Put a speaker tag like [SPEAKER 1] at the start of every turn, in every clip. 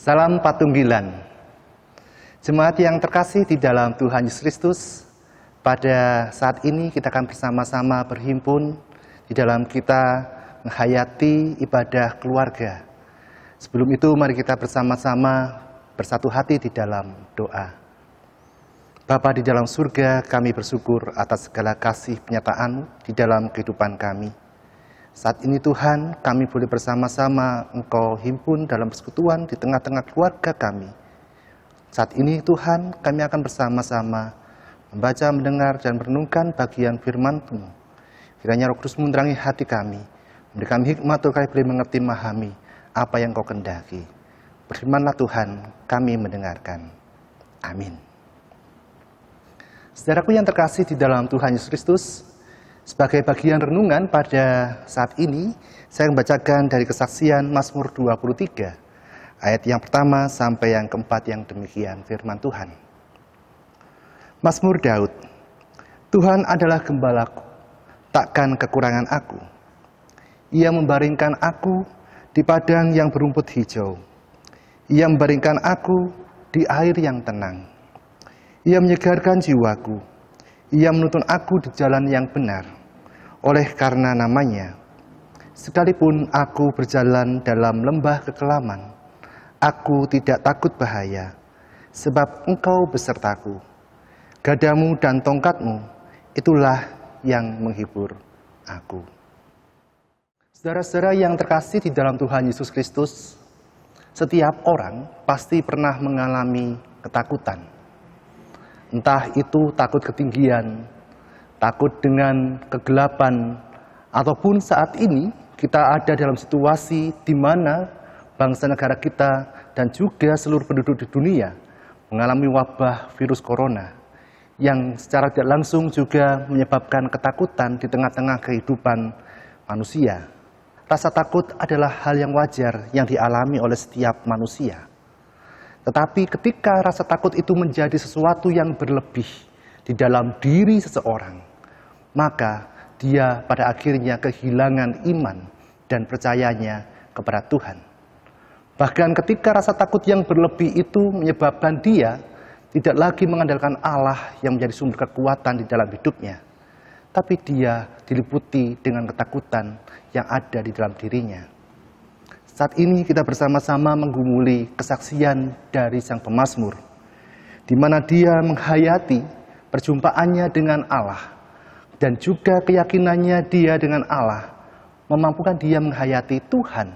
[SPEAKER 1] Salam Patunggilan. Jemaat yang terkasih di dalam Tuhan Yesus Kristus, pada saat ini kita akan bersama-sama berhimpun di dalam kita menghayati ibadah keluarga. Sebelum itu mari kita bersama-sama bersatu hati di dalam doa. Bapa di dalam surga, kami bersyukur atas segala kasih penyertaan-Mu di dalam kehidupan kami. Saat ini Tuhan, kami boleh bersama-sama Engkau himpun dalam persekutuan di tengah-tengah keluarga kami. Saat ini Tuhan, kami akan bersama-sama membaca, mendengar, dan merenungkan bagian firman-Mu. Kiranya Roh Kudus menerangi hati kami, memberi kami hikmat untuk kami boleh mengerti, memahami apa yang Engkau kehendaki. Berfirmanlah Tuhan, kami mendengarkan. Amin. Saudaraku yang terkasih di dalam Tuhan Yesus Kristus, sebagai bagian renungan pada saat ini, saya membacakan dari kesaksian Mazmur 23, ayat yang pertama sampai yang keempat yang demikian firman Tuhan. Mazmur Daud, Tuhan adalah gembalaku, takkan kekurangan aku. Ia membaringkan aku di padang yang berumput hijau. Ia membaringkan aku di air yang tenang. Ia menyegarkan jiwaku. Ia menuntun aku di jalan yang benar, oleh karena namanya. Sekalipun aku berjalan dalam lembah kekelaman, aku tidak takut bahaya, sebab Engkau besertaku. Gadamu dan tongkatmu, itulah yang menghibur aku. Saudara-saudara yang terkasih di dalam Tuhan Yesus Kristus, setiap orang pasti pernah mengalami ketakutan. Entah itu takut ketinggian, takut dengan kegelapan, ataupun saat ini kita ada dalam situasi di mana bangsa negara kita dan juga seluruh penduduk di dunia mengalami wabah virus corona yang secara tidak langsung juga menyebabkan ketakutan di tengah-tengah kehidupan manusia. Rasa takut adalah hal yang wajar yang dialami oleh setiap manusia. Tetapi ketika rasa takut itu menjadi sesuatu yang berlebih di dalam diri seseorang, maka dia pada akhirnya kehilangan iman dan percayanya kepada Tuhan. Bahkan ketika rasa takut yang berlebih itu menyebabkan dia tidak lagi mengandalkan Allah yang menjadi sumber kekuatan di dalam hidupnya, tapi dia diliputi dengan ketakutan yang ada di dalam dirinya. Saat ini kita bersama-sama menggumuli kesaksian dari sang pemazmur, di mana dia menghayati perjumpaannya dengan Allah, dan juga keyakinannya dia dengan Allah, memampukan dia menghayati Tuhan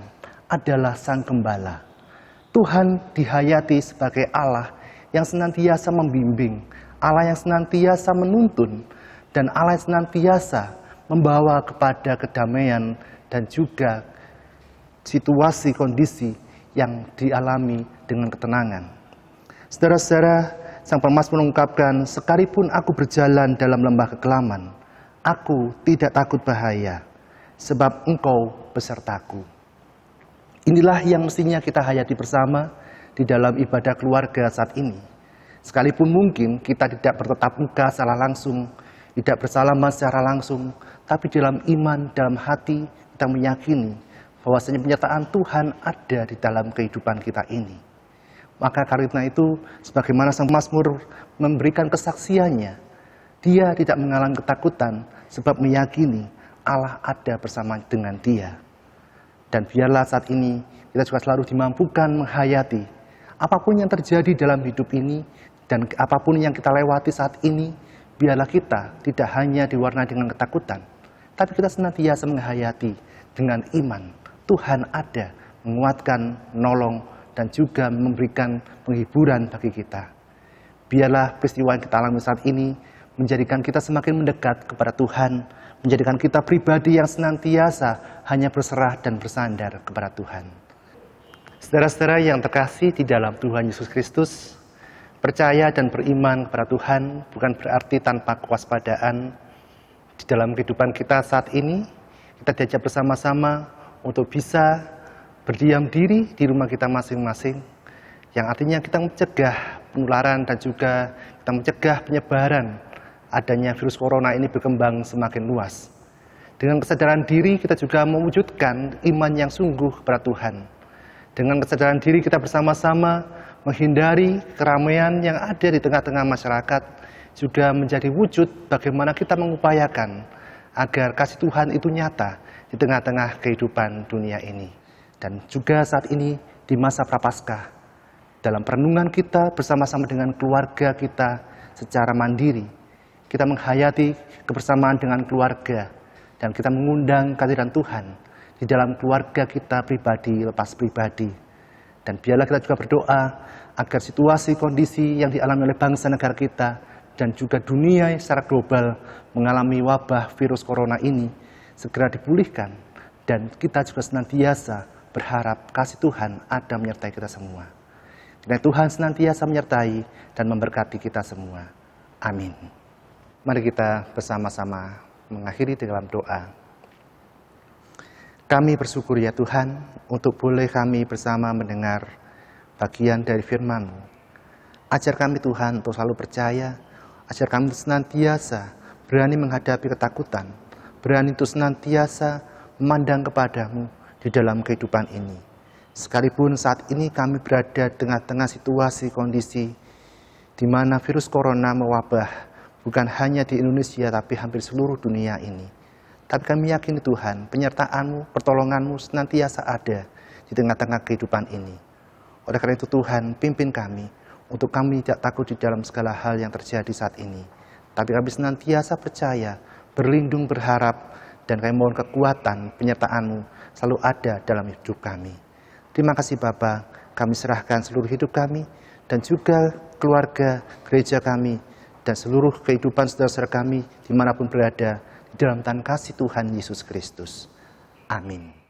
[SPEAKER 1] adalah sang gembala. Tuhan dihayati sebagai Allah yang senantiasa membimbing, Allah yang senantiasa menuntun, dan Allah yang senantiasa membawa kepada kedamaian dan juga situasi kondisi yang dialami dengan ketenangan. Saudara-saudara, sang pemazmur mengungkapkan, sekalipun aku berjalan dalam lembah kekelaman, aku tidak takut bahaya, sebab Engkau besertaku. Inilah yang mestinya kita hayati bersama di dalam ibadah keluarga saat ini. Sekalipun mungkin kita tidak bertatap muka secara langsung, tidak bersalaman secara langsung, tapi dalam iman, dalam hati, kita meyakini bahwasanya penyertaan Tuhan ada di dalam kehidupan kita ini. Maka karena itu, sebagaimana sang Mazmur memberikan kesaksiannya, dia tidak mengalami ketakutan sebab meyakini Allah ada bersama dengan dia. Dan biarlah saat ini kita juga selalu dimampukan menghayati apapun yang terjadi dalam hidup ini dan apapun yang kita lewati saat ini, biarlah kita tidak hanya diwarnai dengan ketakutan, tapi kita senantiasa menghayati dengan iman. Tuhan ada, menguatkan, menolong, dan juga memberikan penghiburan bagi kita. Biarlah peristiwa yang kita alami saat ini menjadikan kita semakin mendekat kepada Tuhan, menjadikan kita pribadi yang senantiasa hanya berserah dan bersandar kepada Tuhan. Saudara-saudara yang terkasih di dalam Tuhan Yesus Kristus, percaya dan beriman kepada Tuhan bukan berarti tanpa kewaspadaan. Di dalam kehidupan kita saat ini, kita diajak bersama-sama untuk bisa berdiam diri di rumah kita masing-masing, yang artinya kita mencegah penularan dan juga kita mencegah penyebaran adanya virus corona ini berkembang semakin luas. Dengan kesadaran diri kita juga mewujudkan iman yang sungguh kepada Tuhan. Dengan kesadaran diri kita bersama-sama menghindari keramaian yang ada di tengah-tengah masyarakat, juga menjadi wujud bagaimana kita mengupayakan agar kasih Tuhan itu nyata di tengah-tengah kehidupan dunia ini. Dan juga saat ini di masa Prapaskah, dalam perenungan kita bersama-sama dengan keluarga kita secara mandiri, kita menghayati kebersamaan dengan keluarga, dan kita mengundang kehadiran Tuhan di dalam keluarga kita pribadi lepas pribadi. Dan biarlah kita juga berdoa agar situasi kondisi yang dialami oleh bangsa negara kita dan juga dunia secara global mengalami wabah virus corona ini segera dipulihkan, dan kita juga senantiasa berharap kasih Tuhan ada menyertai kita semua. Dan Tuhan senantiasa menyertai dan memberkati kita semua. Amin. Mari kita bersama-sama mengakhiri dalam doa. Kami bersyukur ya Tuhan untuk boleh kami bersama mendengar bagian dari firman-Mu. Ajar kami Tuhan untuk selalu percaya, ajar kami senantiasa berani menghadapi ketakutan, berani untuk senantiasa memandang kepadamu di dalam kehidupan ini. Sekalipun saat ini kami berada di tengah-tengah situasi kondisi di mana virus corona mewabah, bukan hanya di Indonesia tapi hampir seluruh dunia ini. Tapi kami yakini Tuhan, penyertaan-Mu, pertolongan-Mu senantiasa ada di tengah-tengah kehidupan ini. Oleh karena itu Tuhan, pimpin kami untuk kami tidak takut di dalam segala hal yang terjadi saat ini. Tapi kami senantiasa percaya, berlindung, berharap, dan kami mohon kekuatan, penyertaan-Mu selalu ada dalam hidup kami. Terima kasih Bapa, kami serahkan seluruh hidup kami, dan juga keluarga, gereja kami, dan seluruh kehidupan saudara-saudara kami dimanapun berada, dalam tangan kasih Tuhan Yesus Kristus. Amin.